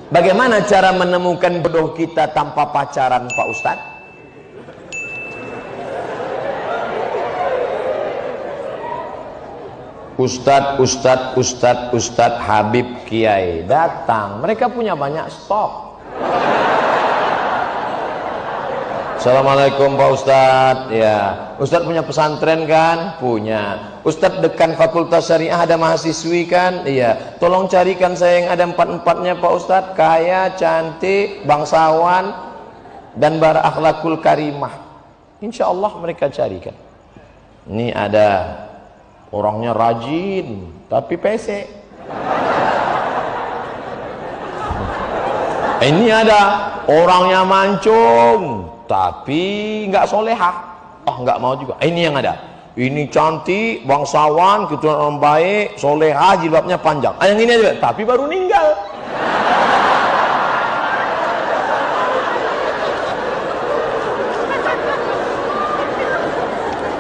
Bagaimana cara menemukan jodoh kita tanpa pacaran, Pak Ustadz? Ustadz Habib Kiai datang. Mereka punya banyak stok. Assalamualaikum Pak Ustadz. Ya, Ustadz punya pesantren kan? Punya. Ustadz dekan Fakultas Syariah ada mahasiswi kan? Iya. Tolong carikan saya yang ada empat-empatnya Pak Ustadz. Kaya, cantik, bangsawan, dan berakhlakul karimah. Insya Allah mereka carikan. Ini ada orangnya rajin, tapi pesek. Ini ada orangnya mancung, tapi nggak solehah. Oh, nggak mau juga. Ini yang ada. Ini cantik, bangsawan, keturunan orang baik, solehah, jilbabnya panjang. Yang ini juga, tapi baru meninggal.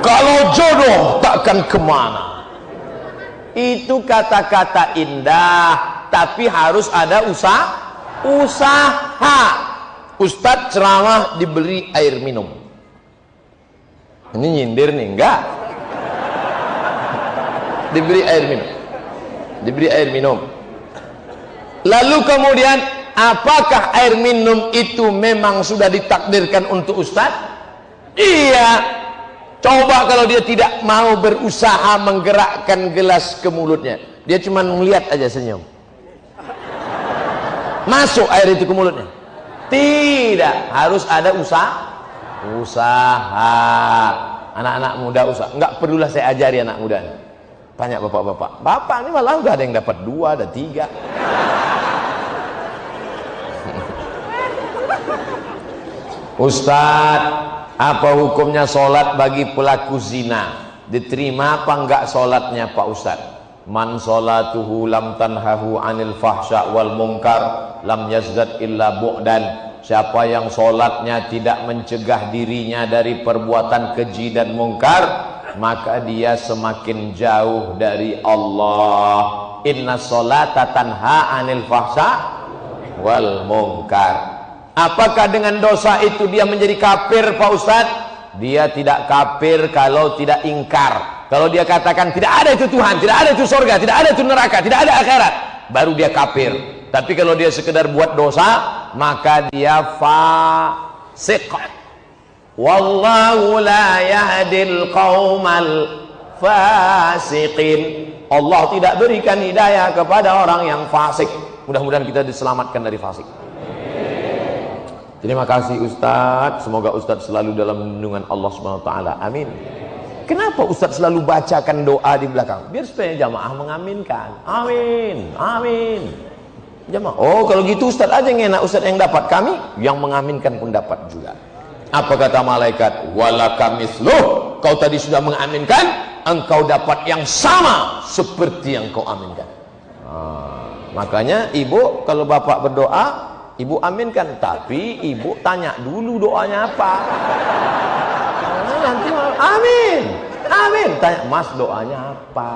Kalau jodoh takkan kemana. Itu kata-kata indah, tapi harus ada usaha. Ustadz ceramah diberi air minum. Ini nyindir nih, enggak? Diberi air minum. Lalu kemudian, apakah air minum itu memang sudah ditakdirkan untuk Ustadz? Iya. Coba kalau dia tidak mau berusaha menggerakkan gelas ke mulutnya, dia cuma melihat aja senyum. Masuk air itu ke mulutnya? Tidak, harus ada usaha. Anak-anak muda usaha. Enggak perlulah saya ajari anak muda. Tanya bapak-bapak. Bapak ini malah udah ada yang dapat 2, ada 3. Ustadz, apa hukumnya sholat bagi pelaku zina? Diterima apa enggak sholatnya Pak Ustadz? Man sholatuhu lam tanhahu anil fahsya wal munkar lam yazdad illa bu'dan. Siapa yang sholatnya tidak mencegah dirinya dari perbuatan keji dan mungkar, maka dia semakin jauh dari Allah. Inna sholata tanha anil fahsya wal munkar. Apakah dengan dosa itu dia menjadi kafir Pak Ustadz? Dia tidak kafir kalau tidak ingkar. Kalau dia katakan tidak ada itu Tuhan, tidak ada itu surga, tidak ada itu neraka, tidak ada akhirat, baru dia kafir. Tapi kalau dia sekedar buat dosa, maka dia fasik. Wallahu la yahdil qaumal fasiqin. Allah tidak berikan hidayah kepada orang yang fasik. Mudah-mudahan kita diselamatkan dari fasik. Terima kasih Ustadz. Semoga Ustadz selalu dalam lindungan Allah SWT. Amin. Kenapa Ustadz selalu bacakan doa di belakang? Biar supaya jamaah mengaminkan. Amin. Amin. Jamaah. Oh, kalau gitu Ustadz aja yang enak. Ustadz yang dapat, kami yang mengaminkan pun dapat juga. Apa kata malaikat? Walaka misluh. Kau tadi sudah mengaminkan, engkau dapat yang sama seperti yang kau aminkan. Makanya ibu kalau bapak berdoa, ibu aminkan, tapi ibu tanya dulu doanya apa. Nanti amin, amin. Tanya, Mas doanya apa?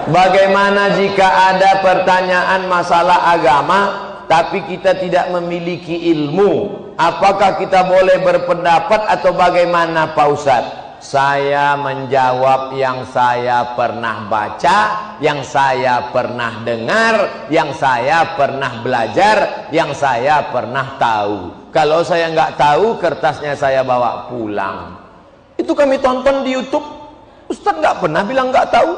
Bagaimana jika ada pertanyaan masalah agama, tapi kita tidak memiliki ilmu? Apakah kita boleh berpendapat atau bagaimana Pak Ustadz? Saya menjawab yang saya pernah baca, yang saya pernah dengar, yang saya pernah belajar, yang saya pernah tahu. Kalau saya nggak tahu, kertasnya saya bawa pulang. Itu kami tonton di YouTube. Ustadz nggak pernah bilang nggak tahu.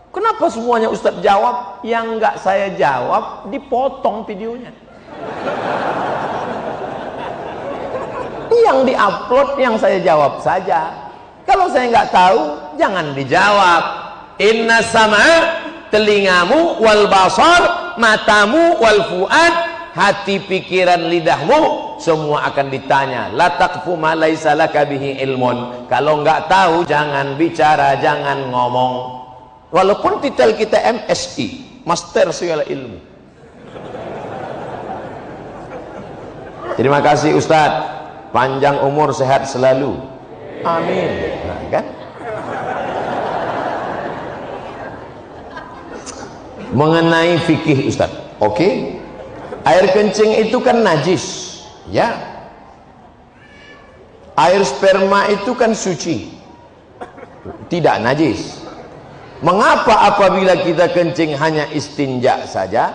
Kenapa semuanya Ustadz jawab? Yang nggak saya jawab dipotong videonya. Yang diupload yang saya jawab saja. Kalau saya nggak tahu, jangan dijawab. Inna sama, telingamu, wal basar, matamu, wal fuad, hati, pikiran, lidahmu, semua akan ditanya. La taqfu ma laisa laka bihi ilmun. Kalau nggak tahu, jangan bicara, jangan ngomong. Walaupun titel kita MSI, Master Segala Ilmu. Terima kasih Ustadz. Panjang umur, sehat selalu. Amin. Nah, kan? mengenai fikih Ustaz. Oke. Air kencing itu kan najis, ya. Air sperma itu kan suci, tidak najis. Mengapa apabila kita kencing hanya istinja saja,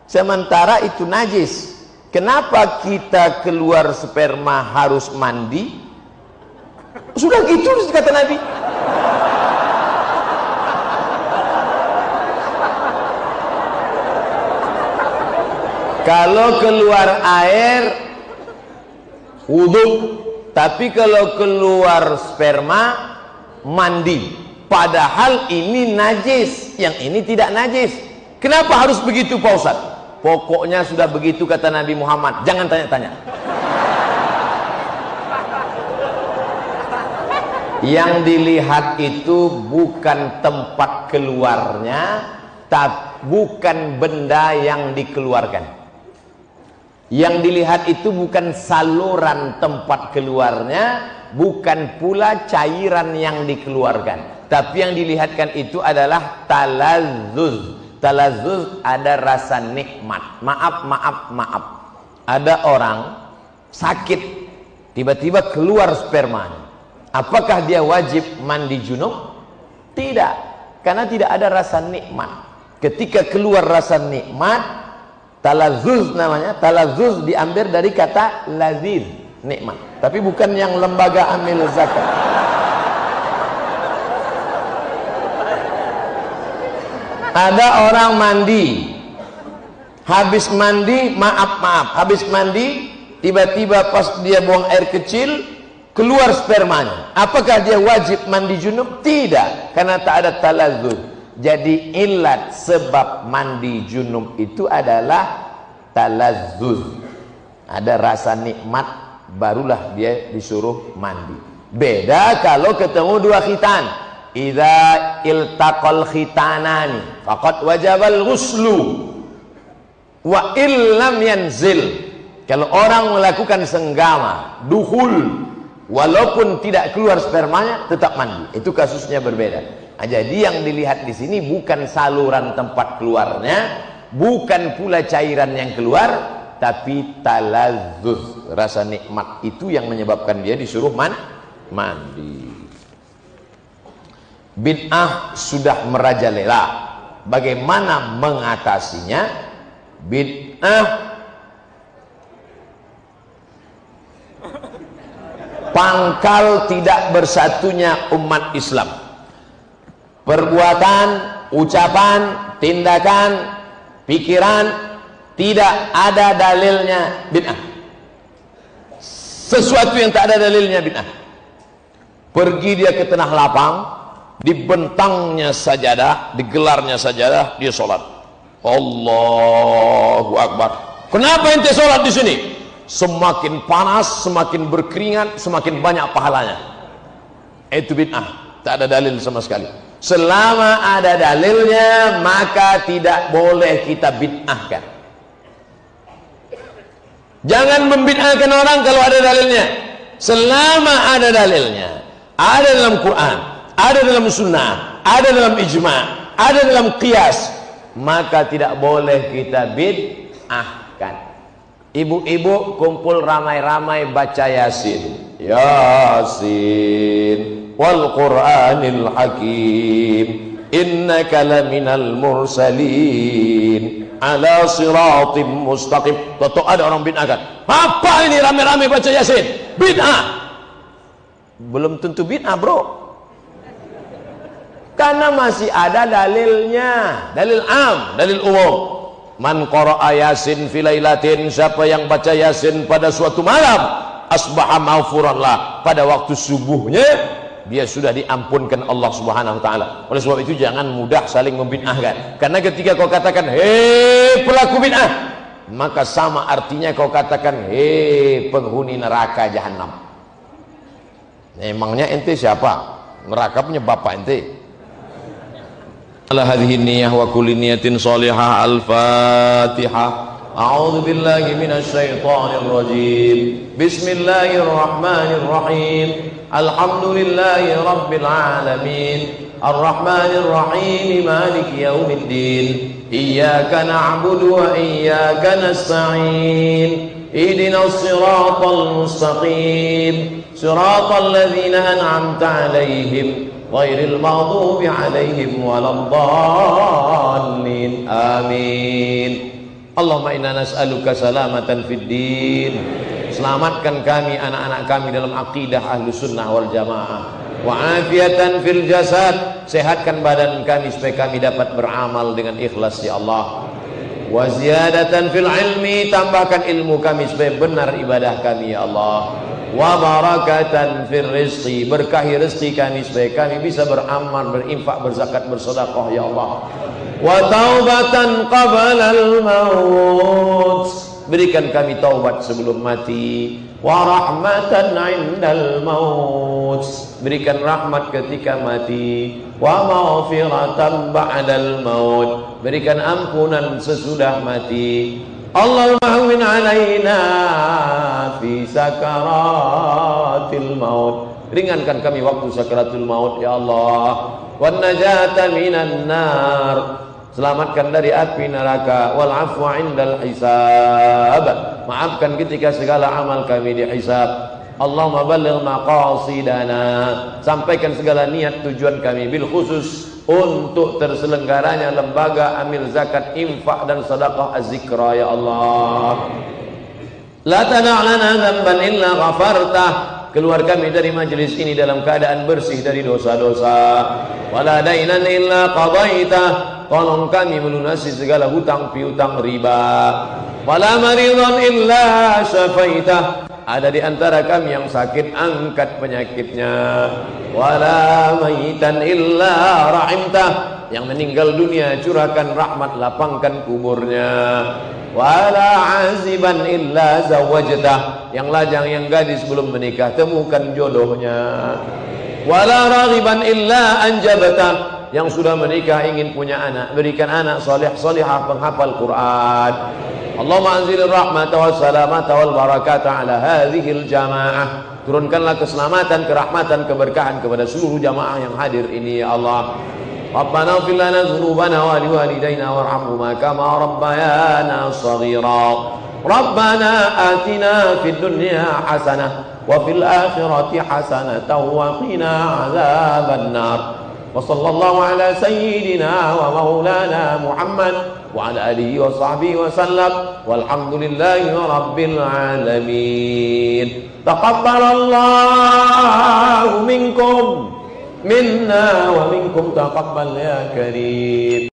sementara itu najis? Kenapa kita keluar sperma harus mandi? Sudah gitu kata Nabi. Kalau keluar air wudhu, tapi kalau keluar sperma mandi. Padahal ini najis, yang ini tidak najis. Kenapa harus begitu Pak Ustaz? Pokoknya sudah begitu kata Nabi Muhammad. Jangan tanya-tanya. Yang dilihat itu bukan tempat keluarnya, tapi bukan benda yang dikeluarkan. Yang dilihat itu bukan saluran tempat keluarnya, bukan pula cairan yang dikeluarkan, tapi yang dilihatkan itu adalah talazzuz. Talazzuz ada rasa nikmat. Maaf. Ada orang sakit, tiba-tiba keluar spermanya. Apakah dia wajib mandi junub? Tidak, karena tidak ada rasa nikmat. Ketika keluar rasa nikmat, talazzuz namanya. Talazzuz diambil dari kata laziz, nikmat, tapi bukan yang lembaga amil zakat. Ada orang mandi, habis mandi, habis mandi, tiba-tiba pas dia buang air kecil, keluar spermanya. Apakah dia wajib mandi junub? Tidak, karena tak ada talazzuz. Jadi ilat sebab mandi junub itu adalah talazzuz. Ada rasa nikmat, barulah dia disuruh mandi. Beda kalau ketemu dua khitan. Idza iltaqal khitanani faqad wajabal ghuslu wa illam yanzil. Kalau orang melakukan senggama, dukhul, walaupun tidak keluar spermanya tetap mandi. Itu kasusnya berbeda. Nah, jadi yang dilihat di sini bukan saluran tempat keluarnya, bukan pula cairan yang keluar, tapi talazzuz, rasa nikmat itu yang menyebabkan dia disuruh mandi. Bid'ah sudah merajalela. Bagaimana mengatasinya? Bid'ah pangkal tidak bersatunya umat Islam. Perbuatan, ucapan, tindakan, pikiran tidak ada dalilnya bid'ah. Sesuatu yang tak ada dalilnya bid'ah. Pergi dia ke tanah lapang, dibentangnya sajadah, digelarnya sajadah, dia sholat. Allahu Akbar. Kenapa ente sholat di sini? Semakin panas, semakin berkeringat, semakin banyak pahalanya. Itu bid'ah. Tak ada dalil sama sekali. Selama ada dalilnya, maka tidak boleh kita bid'ahkan. Jangan membid'ahkan orang kalau ada dalilnya. Selama ada dalilnya, ada dalam Quran, ada dalam sunnah, ada dalam ijma', ada dalam qiyas, maka tidak boleh kita bid'ahkan. Ibu-ibu kumpul ramai-ramai baca Yasin. Yasin wal Qur'anil Hakim, innaka laminal mursalin ala siratim mustaqim. Toto ada orang bid'ahkan. Apa ini ramai-ramai baca Yasin? Bid'ah. Belum tentu bid'ah, bro. Karena masih ada dalilnya, dalil am, dalil umum. Man qara'a Yasin fi lailatin, siapa yang baca Yasin pada suatu malam, asbaha maghfuran lah, pada waktu subuhnya dia sudah diampunkan Allah Subhanahu wa taala. Oleh sebab itu jangan mudah saling membid'ahkan. Karena ketika kau katakan hei pelaku bid'ah, maka sama artinya kau katakan hei penghuni neraka jahanam. Emangnya ente siapa? Neraka punya bapak ente. Ala hadhihi niyyah wa kulli niyatin shalihah. Al-Fatihah. A'udzu billahi minasy syaithanir rajim. Bismillahirrahmanirrahim. Alhamdulillahi rabbil alamin. Ar-Rahmanir Rahim, Maliki Yaumiddin. Iyyaka na'budu wa iyyaka nasta'in. Ihdinas siratal mustaqim, siratal ladzina an'amta 'alaihim ghairil maghdubi 'alaihim waladdallin. Amin. Allahumma inna nas'aluka salamatan fid din. Selamatkan kami, anak-anak kami dalam akidah Ahlus Sunnah wal Jamaah. Wa afiatan fil jasad, sehatkan badan kami supaya kami dapat beramal dengan ikhlas ya Allah. Wa ziyadatan fil ilmi, tambahkan ilmu kami supaya benar ibadah kami ya Allah. Wa barakatan fil rizqi, berkahi rezeki kami supaya kami bisa beramal, berinfak, berzakat, bersedekah ya Allah. Wa taubatan qabla al-maut, berikan kami taubat sebelum mati. Wa rahmatan 'indal maut, berikan rahmat ketika mati. Wa maghfiratan ba'dal maut, berikan ampunan sesudah mati. Allahumma hawwin 'alaina fi sakaratil maut, ringankan kami waktu sakaratul maut ya Allah. Wan najata minan nar, selamatkan dari api neraka. Wal afwa 'indal hisab, maafkan ketika segala amal kami dihisab. Allahumma balligh maqasidana, sampaikan segala niat tujuan kami, bil khusus untuk terselenggaranya lembaga amil zakat, infak dan sedekah az-zikra ya Allah. La tada' lana dzamban illa ghafartah, keluar kami dari majelis ini dalam keadaan bersih dari dosa-dosa. Wala dainan illa qadaitah, tolong kami melunasi segala hutang piutang riba. Wala maridan illa syafaitah, ada di antara kami yang sakit, angkat penyakitnya. Wala mayitan illa rahimtah, yang meninggal dunia curahkan rahmat, lapangkan kuburnya. Wala aziban illa zawajtah, yang lajang yang gadis belum menikah, temukan jodohnya. Wala raghiban illa anjabtah, yang sudah menikah ingin punya anak, berikan anak salih salihah penghafal Quran. Allahumma anzilir rahmata was salamata wal barakata ala hadhil jamaah, turunkanlah keselamatan, kerahmatan, keberkahan kepada seluruh jamaah yang hadir ini ya Allah. Rabbana ighfir lana dzunubana wa liwalidayna warhamhuma kama rabbayana shaghira. Rabbana atina fid dunya hasanah wa fil akhirati hasanatan wa qina adzaban nar. Wa sallallahu ala sayyidina wa maulana Muhammad wa ala alihi wa sahbihi wa sallam, walhamdulillahi rabbil alamin. Taqabbalallahu minkum minna wa minkum taqabbal ya karim.